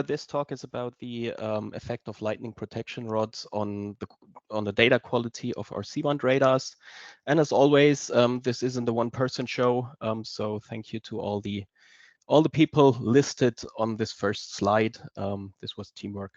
This talk is about the effect of lightning protection rods on the data quality of our C-band radars. And as always, this isn't a one-person show, so thank you to all the people listed on this first slide. This was teamwork.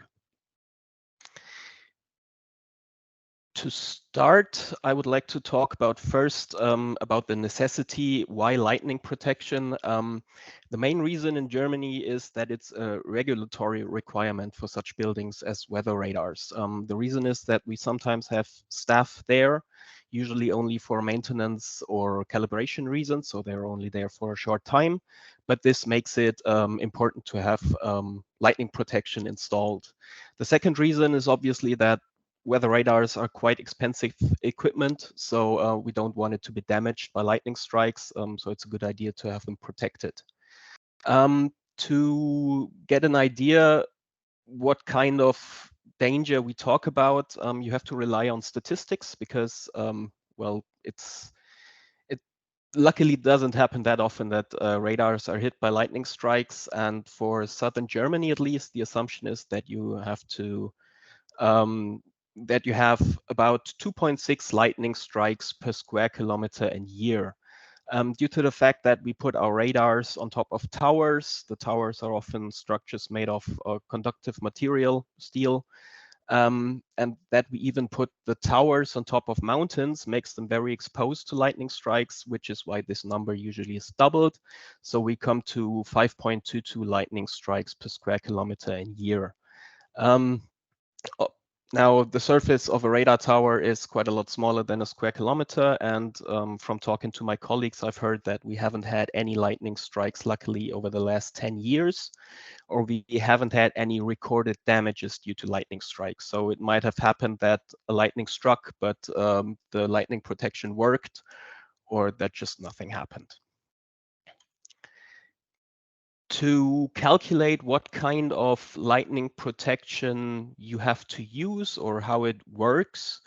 To start, I would like to talk about first about the necessity why lightning protection. The main reason in Germany is that it's a regulatory requirement for such buildings as weather radars. The reason is that we sometimes have staff there, usually only for maintenance or calibration reasons, so they're only there for a short time. But this makes it important to have lightning protection installed. The second reason is obviously that weather radars are quite expensive equipment, so we don't want it to be damaged by lightning strikes, so it's a good idea to have them protected. To get an idea what kind of danger we talk about, you have to rely on statistics because, well, it luckily doesn't happen that often that radars are hit by lightning strikes, and for southern Germany at least, the assumption is that you have to that you have about 2.6 lightning strikes per square kilometer a year. Due to the fact that we put our radars on top of towers, the towers are often structures made of conductive material, steel, and that we even put the towers on top of mountains makes them very exposed to lightning strikes, which is why this number usually is doubled. So we come to 5.22 lightning strikes per square kilometer a year. Now, the surface of a radar tower is quite a lot smaller than a square kilometer, and from talking to my colleagues, I've heard that we haven't had any lightning strikes, luckily, over the last 10 years, or we haven't had any recorded damages due to lightning strikes. So it might have happened that a lightning struck, but the lightning protection worked, or that just nothing happened. To calculate what kind of lightning protection you have to use or how it works,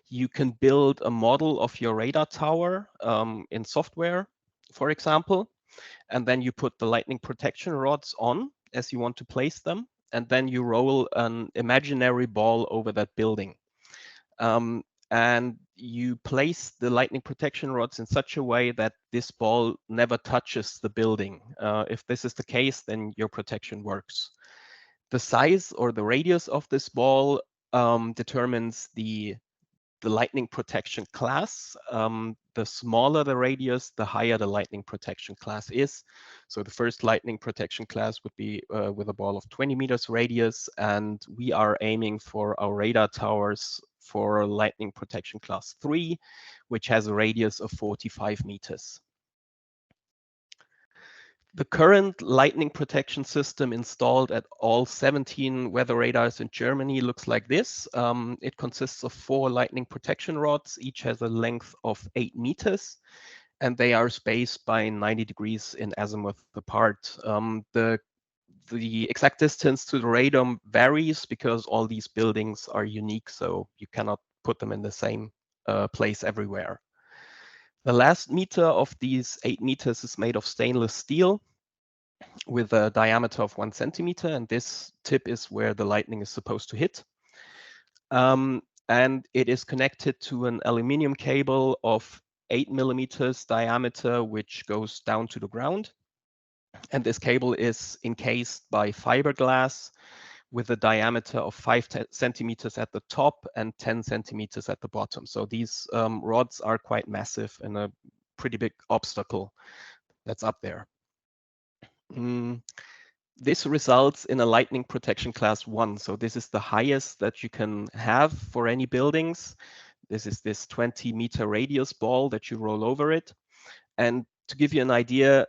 you can build a model of your radar tower in software, for example, and then you put the lightning protection rods on as you want to place them, and then you roll an imaginary ball over that building. And you place the lightning protection rods in such a way that this ball never touches the building. If this is the case, then your protection works. The size or the radius of this ball determines the lightning protection class. The smaller the radius, the higher the lightning protection class is. So the first lightning protection class would be with a ball of 20 meters radius, and we are aiming for our radar towers for lightning protection class 3, which has a radius of 45 meters. The current lightning protection system installed at all 17 weather radars in Germany looks like this. It consists of 4 lightning protection rods. Each has a length of 8 meters, and they are spaced by 90 degrees in azimuth apart. The exact distance to the radome varies because all these buildings are unique, so you cannot put them in the same place everywhere. The last meter of these 8 meters is made of stainless steel with a diameter of 1 centimeter, and this tip is where the lightning is supposed to hit. And it is connected to an aluminum cable of 8 millimeters diameter, which goes down to the ground. And this cable is encased by fiberglass with a diameter of 5 centimeters at the top and 10 centimeters at the bottom. So these rods are quite massive and a pretty big obstacle that's up there. This results in a lightning protection class 1. So this is the highest that you can have for any buildings. This is this 20-meter radius ball that you roll over it. And to give you an idea,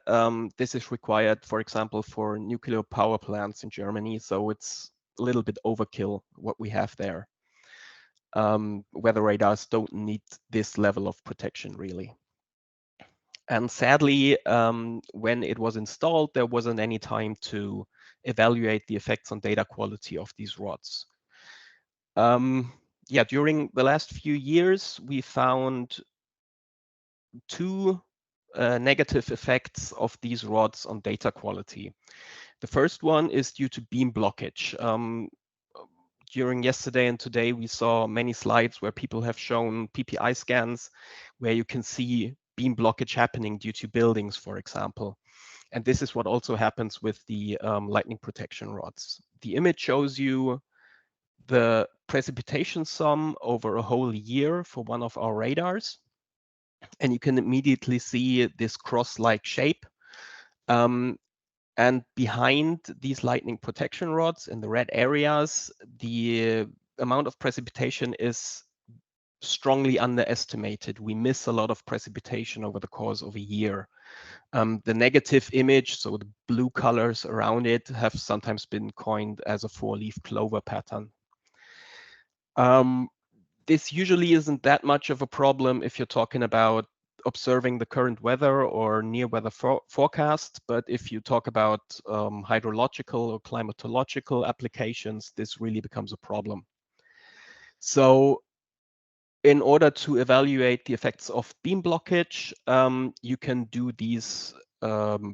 this is required, for example, for nuclear power plants in Germany. So it's a little bit overkill what we have there. Weather radars don't need this level of protection, really. And sadly, when it was installed, there wasn't any time to evaluate the effects on data quality of these rods. Yeah, during the last few years, we found 2 negative effects of these rods on data quality. The first one is due to beam blockage. During yesterday and today, we saw many slides where people have shown PPI scans where you can see beam blockage happening due to buildings, for example. And this is what also happens with the lightning protection rods. The image shows you the precipitation sum over a whole year for one of our radars. And you can immediately see this cross-like shape. And behind these lightning protection rods in the red areas, the amount of precipitation is strongly underestimated. We miss a lot of precipitation over the course of a year. The negative image, so the blue colors around it, have sometimes been coined as a four-leaf clover pattern. This usually isn't that much of a problem if you're talking about observing the current weather or near weather forecast, but if you talk about hydrological or climatological applications, this really becomes a problem. So in order to evaluate the effects of beam blockage, you can do these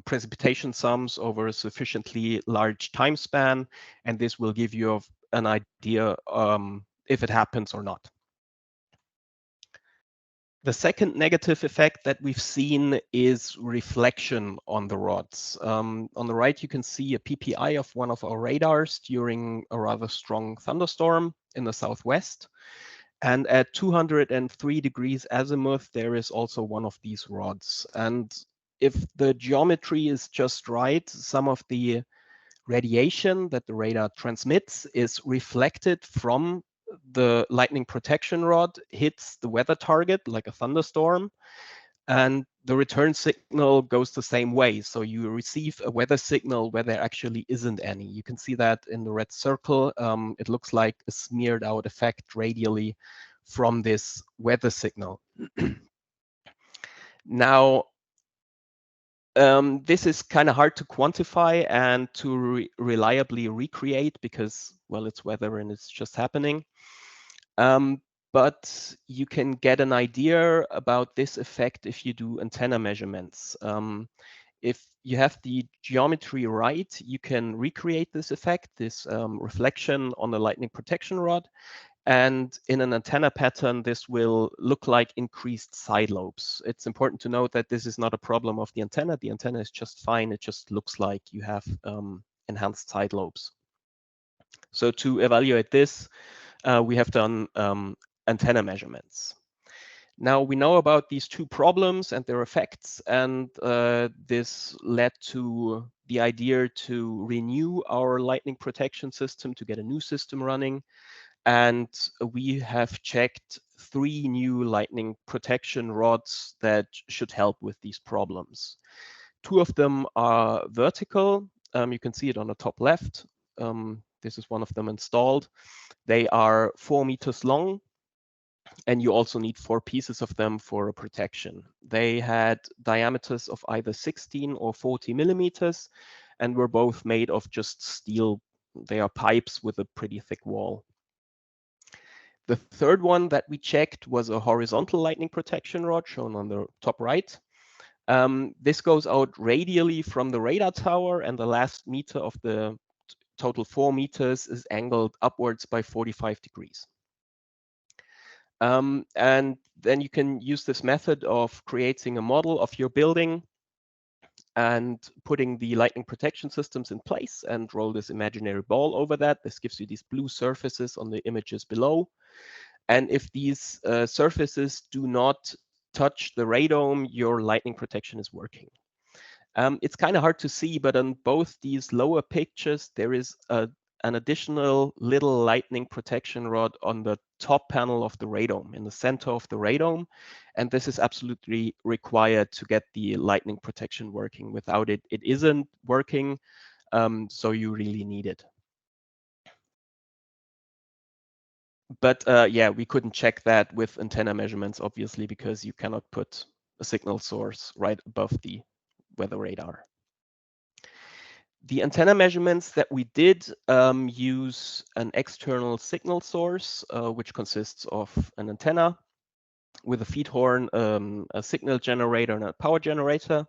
precipitation sums over a sufficiently large time span, and this will give you an idea if it happens or not. The second negative effect that we've seen is reflection on the rods. On the right, you can see a PPI of one of our radars during a rather strong thunderstorm in the southwest. And at 203 degrees azimuth, there is also one of these rods. And if the geometry is just right, some of the radiation that the radar transmits is reflected from the lightning protection rod, hits the weather target like a thunderstorm, and the return signal goes the same way. So you receive a weather signal where there actually isn't any. You can see that in the red circle. It looks like a smeared out effect radially from this weather signal. Now, this is kind of hard to quantify and to reliably recreate because, well, it's weather and it's just happening. But you can get an idea about this effect if you do antenna measurements. If you have the geometry right, you can recreate this effect, this reflection on the lightning protection rod. And in an antenna pattern, this will look like increased side lobes. It's important to note that this is not a problem of the antenna. The antenna is just fine. It just looks like you have enhanced side lobes. So to evaluate this, we have done antenna measurements. Now we know about these two problems and their effects, and this led to the idea to renew our lightning protection system, to get a new system running. And we have checked 3 new lightning protection rods that should help with these problems. 2 of them are vertical. You can see it on the top left. This is one of them installed. They are 4 meters long, and you also need 4 pieces of them for a protection. They had diameters of either 16 or 40 millimeters, and were both made of just steel. They are pipes with a pretty thick wall. The third one that we checked was a horizontal lightning protection rod shown on the top right. This goes out radially from the radar tower, and the last meter of the total 4 meters is angled upwards by 45 degrees. And then you can use this method of creating a model of your building and putting the lightning protection systems in place and roll this imaginary ball over that. This gives you these blue surfaces on the images below. And if these surfaces do not touch the radome, your lightning protection is working. It's kind of hard to see, but on both these lower pictures, there is an additional little lightning protection rod on the top panel of the radome, in the center of the radome. And this is absolutely required to get the lightning protection working. Without it, it isn't working. So you really need it. But yeah, we couldn't check that with antenna measurements, obviously, because you cannot put a signal source right above the weather radar. The antenna measurements that we did use an external signal source, which consists of an antenna with a feed horn, a signal generator, and a power generator.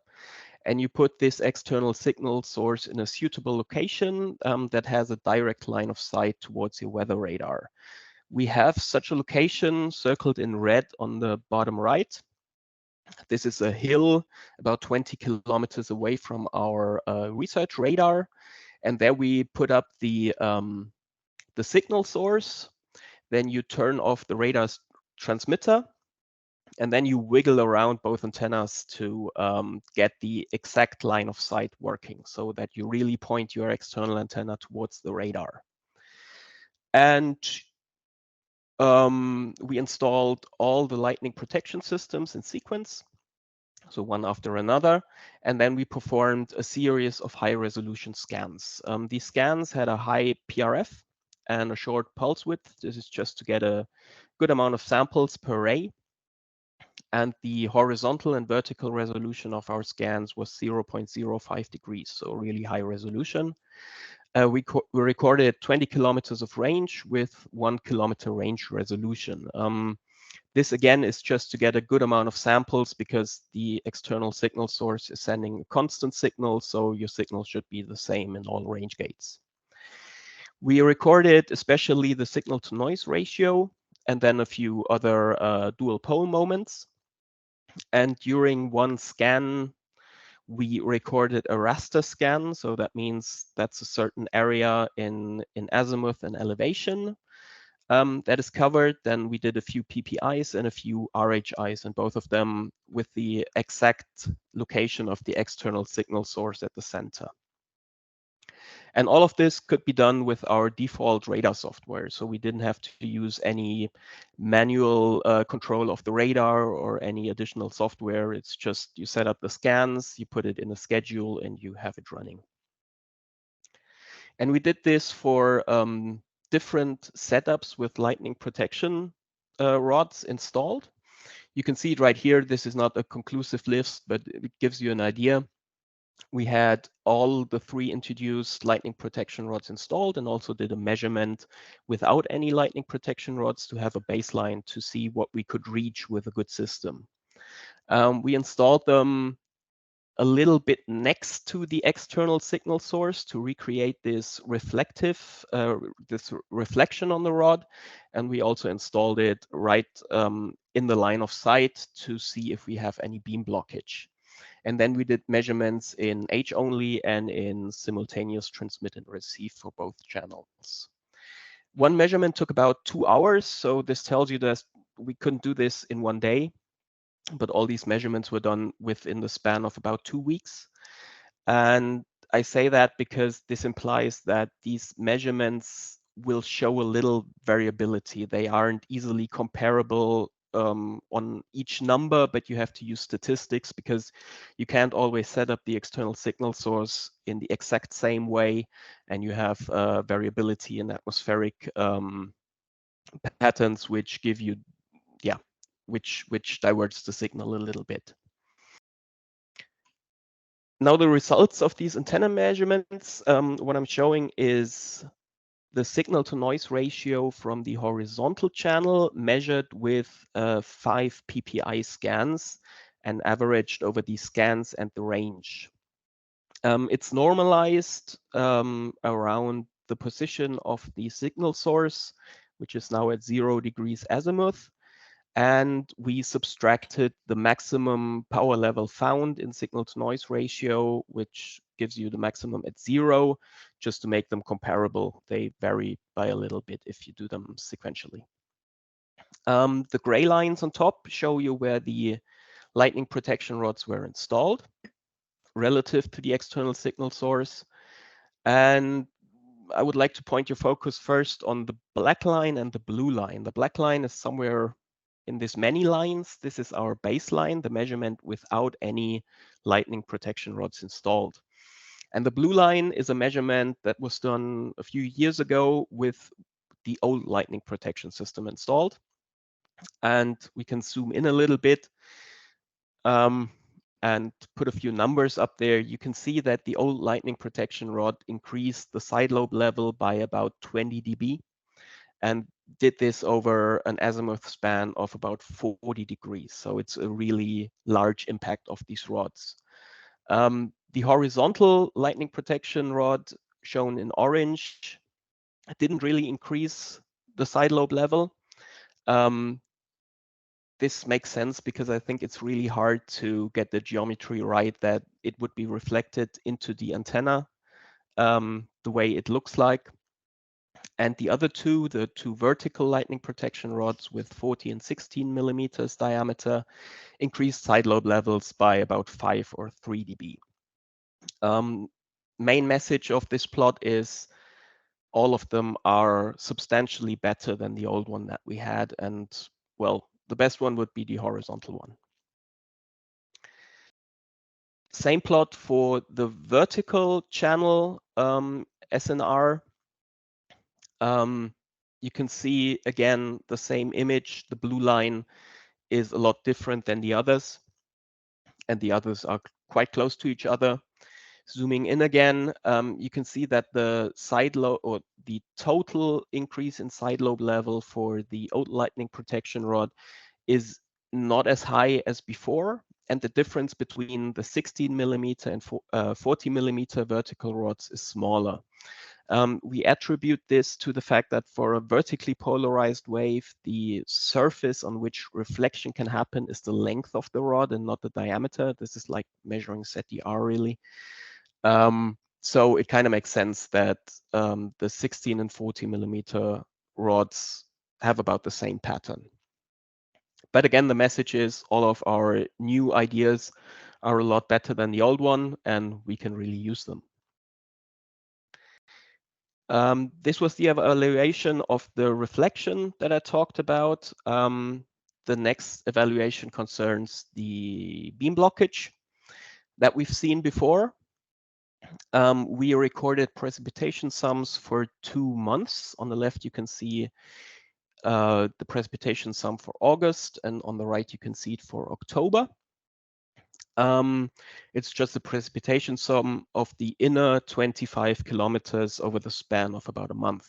and you put this external signal source in a suitable location that has a direct line of sight towards your weather radar. We have such a location circled in red on the bottom right. This is a hill about 20 kilometers away from our research radar. And there we put up the signal source. Then you turn off the radar's transmitter, and then you wiggle around both antennas to get the exact line of sight working so that you really point your external antenna towards the radar. And we installed all the lightning protection systems in sequence, so one after another, and then we performed a series of high resolution scans. These scans had a high PRF and a short pulse width. This is just to get a good amount of samples per array. And the horizontal and vertical resolution of our scans was 0.05 degrees, so really high resolution. We recorded 20 kilometers of range with 1 kilometer range resolution. This again is just to get a good amount of samples because the external signal source is sending a constant signal, so your signal should be the same in all range gates. We recorded especially the signal to noise ratio and then a few other dual pole moments. And during one scan, we recorded a raster scan. So that means that's a certain area in azimuth and elevation that is covered. Then we did a few PPIs and a few RHIs, and both of them with the exact location of the external signal source at the center. And all of this could be done with our default radar software. So we didn't have to use any manual control of the radar or any additional software. It's just you set up the scans, you put it in a schedule, and you have it running. And we did this for different setups with lightning protection rods installed. You can see it right here. This is not a conclusive list, but it gives you an idea. We had all the 3 introduced lightning protection rods installed and also did a measurement without any lightning protection rods to have a baseline to see what we could reach with a good system. We installed them a little bit next to the external signal source to recreate this reflection on the rod. And we also installed it right in the line of sight to see if we have any beam blockage. And then we did measurements in H only and in simultaneous transmit and receive for both channels. One measurement took about 2 hours. So this tells you that we couldn't do this in one day, but all these measurements were done within the span of about 2 weeks. And I say that because this implies that these measurements will show a little variability. They aren't easily comparable on each number, but you have to use statistics because you can't always set up the external signal source in the exact same way, and you have variability in atmospheric patterns which give you, which diverts the signal a little bit. Now the results of these antenna measurements, what I'm showing is the signal to noise ratio from the horizontal channel measured with 5 PPI scans and averaged over these scans and the range. It's normalized around the position of the signal source, which is now at 0 degrees azimuth. And we subtracted the maximum power level found in signal to noise ratio, which gives you the maximum at 0, just to make them comparable. They vary by a little bit if you do them sequentially. The gray lines on top show you where the lightning protection rods were installed relative to the external signal source. And I would like to point your focus first on the black line and the blue line. The black line is somewhere in this many lines. This is our baseline, the measurement without any lightning protection rods installed. And the blue line is a measurement that was done a few years ago with the old lightning protection system installed. And we can zoom in a little bit and put a few numbers up there. You can see that the old lightning protection rod increased the side lobe level by about 20 dB. And did this over an azimuth span of about 40 degrees. So it's a really large impact of these rods. The horizontal lightning protection rod shown in orange didn't really increase the side lobe level. This makes sense because I think it's really hard to get the geometry right that it would be reflected into the antenna the way it looks like. And the other two, the two vertical lightning protection rods with 40 and 16 millimeters diameter, increased side lobe levels by about 5 or 3 dB. Main message of this plot is all of them are substantially better than the old one that we had. And well, the best one would be the horizontal one. Same plot for the vertical channel SNR. You can see again the same image. The blue line is a lot different than the others, and the others are quite close to each other. Zooming in again, you can see that the side lobe or the total increase in side lobe level for the old lightning protection rod is not as high as before, and the difference between the 16 millimeter and 40 millimeter vertical rods is smaller. We attribute this to the fact that for a vertically polarized wave, the surface on which reflection can happen is the length of the rod and not the diameter. This is like measuring ZDR really. So it kind of makes sense that the 16 and 40 millimeter rods have about the same pattern. But again, the message is all of our new ideas are a lot better than the old one, and we can really use them. This was the evaluation of the reflection that I talked about. The next evaluation concerns the beam blockage that we've seen before. We recorded precipitation sums for 2 months. On the left, you can see the precipitation sum for August, and on the right, you can see it for October. It's just the precipitation sum of the inner 25 kilometers over the span of about a month.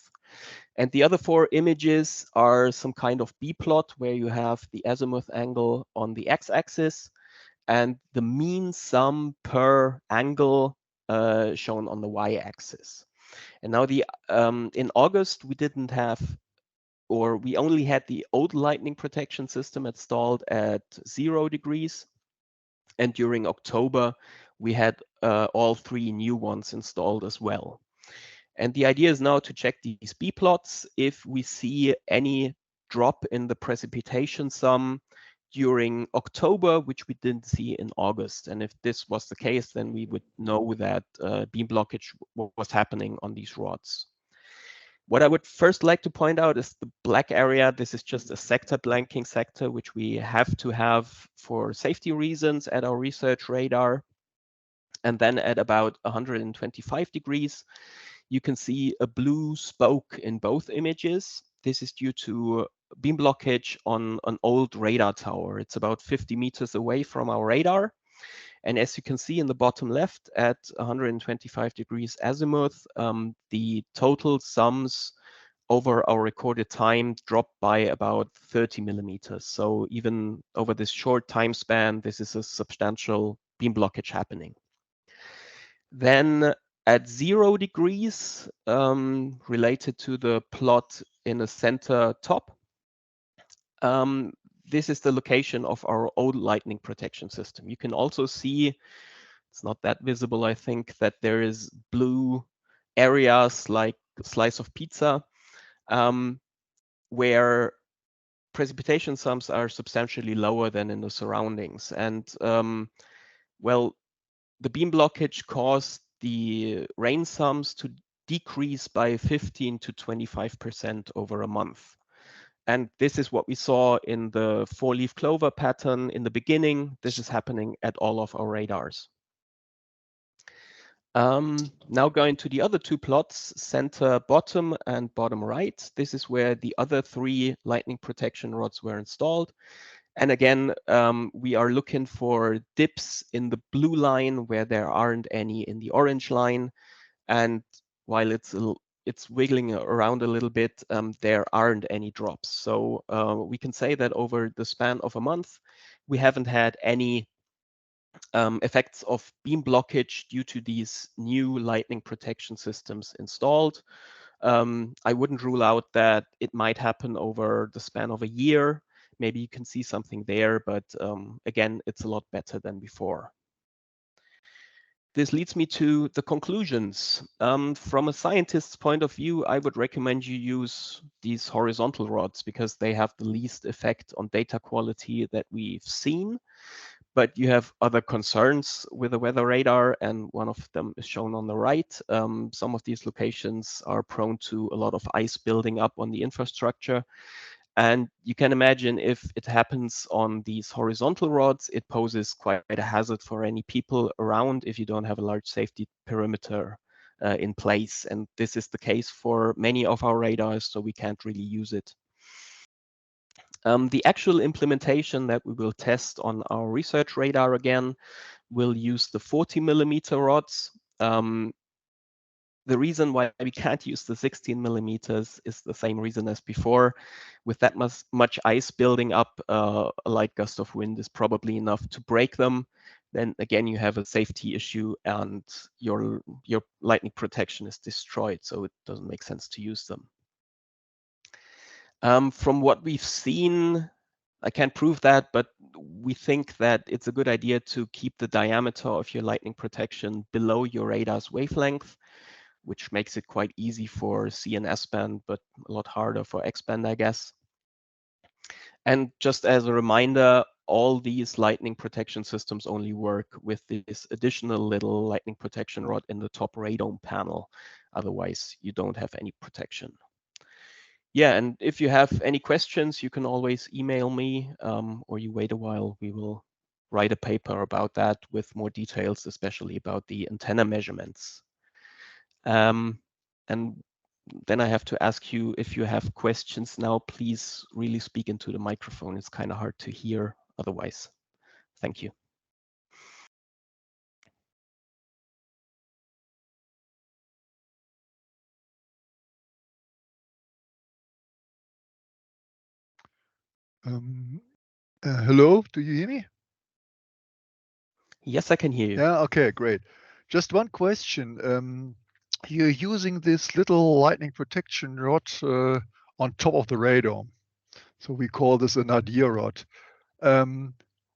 And the other 4 images are some kind of B-plot where you have the azimuth angle on the x-axis and the mean sum per angle shown on the y-axis. And now in August, we didn't have, or we only had the old lightning protection system installed at 0 degrees. And during October, we had all 3 new ones installed as well. And the idea is now to check these B-plots if we see any drop in the precipitation sum during October, which we didn't see in August. And if this was the case, then we would know that beam blockage was happening on these rods. What I would first like to point out is the black area. This is just a sector blanking sector, which we have to have for safety reasons at our research radar. And then at about 125 degrees, you can see a blue spoke in both images. This is due to beam blockage on an old radar tower. It's about 50 meters away from our radar. And as you can see in the bottom left at 125 degrees azimuth, the total sums over our recorded time dropped by about 30 millimeters. So even over this short time span, this is a substantial beam blockage happening. Then at 0 degrees, related to the plot in the center top, this is the location of our old lightning protection system. You can also see, it's not that visible, I think, that there is blue areas like a slice of pizza, where precipitation sums are substantially lower than in the surroundings. And well, the beam blockage caused the rain sums to decrease by 15 to 25% over a month. And this is what we saw in the 4-leaf clover pattern in the beginning. This is happening at all of our radars. Now going to the other 2 plots, center bottom and bottom right. This is where the other 3 lightning protection rods were installed. And again, we are looking for dips in the blue line where there aren't any in the orange line. And while it's wiggling around a little bit, there aren't any drops. So we can say that over the span of a month, we haven't had any effects of beam blockage due to these new lightning protection systems installed. I wouldn't rule out that it might happen over the span of a year. Maybe you can see something there, but again, it's a lot better than before. This leads me to the conclusions. From a scientist's point of view, I would recommend you use these horizontal rods because they have the least effect on data quality that we've seen. But you have other concerns with the weather radar, and one of them is shown on the right. Some of these locations are prone to a lot of ice building up on the infrastructure. And you can imagine if it happens on these horizontal rods, it poses quite a hazard for any people around if you don't have a large safety perimeter in place. And this is the case for many of our radars, so we can't really use it. The actual implementation that we will test on our research radar again will use the 40 millimeter rods. The reason why we can't use the 16 millimeters is the same reason as before. With that much ice building up, a light gust of wind is probably enough to break them. Then again, you have a safety issue and your lightning protection is destroyed, so it doesn't make sense to use them. From what we've seen, I can't prove that, but we think that it's a good idea to keep the diameter of your lightning protection below your radar's wavelength, which makes it quite easy for C and S band, but a lot harder for X band, I guess. And just as a reminder, all these lightning protection systems only work with this additional little lightning protection rod in the top radome panel. Otherwise, you don't have any protection. Yeah, and if you have any questions, you can always email me, or you wait a while. We will write a paper about that with more details, especially about the antenna measurements. And then I have to ask you, if you have questions now, please really speak into the microphone. It's kind of hard to hear otherwise. Thank you. Hello, do you hear me? Yes, I can hear you. Yeah, okay, great. Just one question. You're using this little lightning protection rod on top of the radome. So we call this a nadir rod.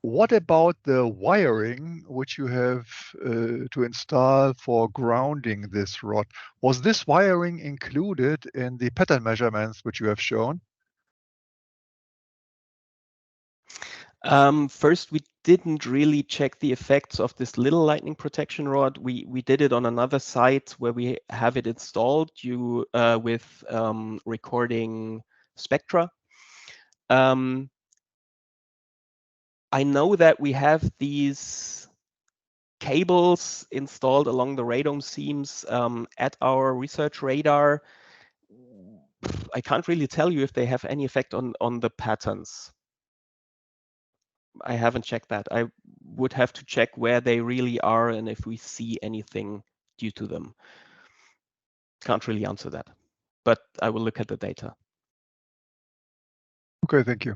What about the wiring which you have to install for grounding this rod? Was this wiring included in the pattern measurements which you have shown? First, we didn't really check the effects of this little lightning protection rod. We did it on another site where we have it installed with recording spectra. I know that we have these cables installed along the radome seams at our research radar. I can't really tell you if they have any effect on the patterns. I haven't checked that. I would have to check where they really are and if we see anything due to them. Can't really answer that, but I will look at the data. Okay, thank you.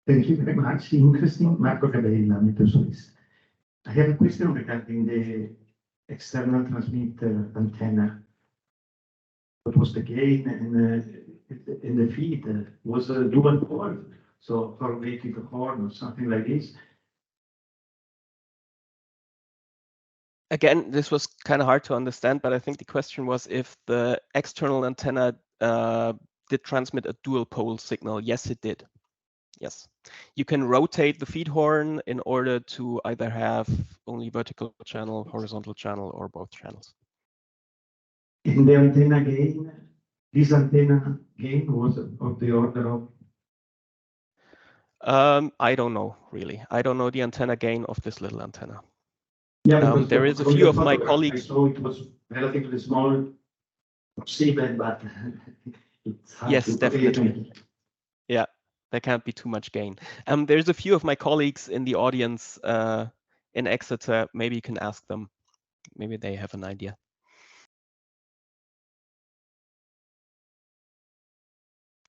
Thank you very much. Interesting. Marco Cabella, meteorologist. I have a question regarding the external transmitter antenna. What was the gain in the feed? Was a dual pole, so correlated horn or something like this? Again, this was kind of hard to understand, but I think the question was if the external antenna did transmit a dual pole signal. Yes, it did. Yes. You can rotate the feed horn in order to either have only vertical channel, horizontal channel, or both channels. In the antenna gain, this antenna gain was of the order of? I don't know, really. I don't know the antenna gain of this little antenna. Yeah, there is a few of my colleagues. I saw it was relatively small, but it's hard. Yes, definitely. Yeah, there can't be too much gain. There's a few of my colleagues in the audience in Exeter. Maybe you can ask them. Maybe they have an idea.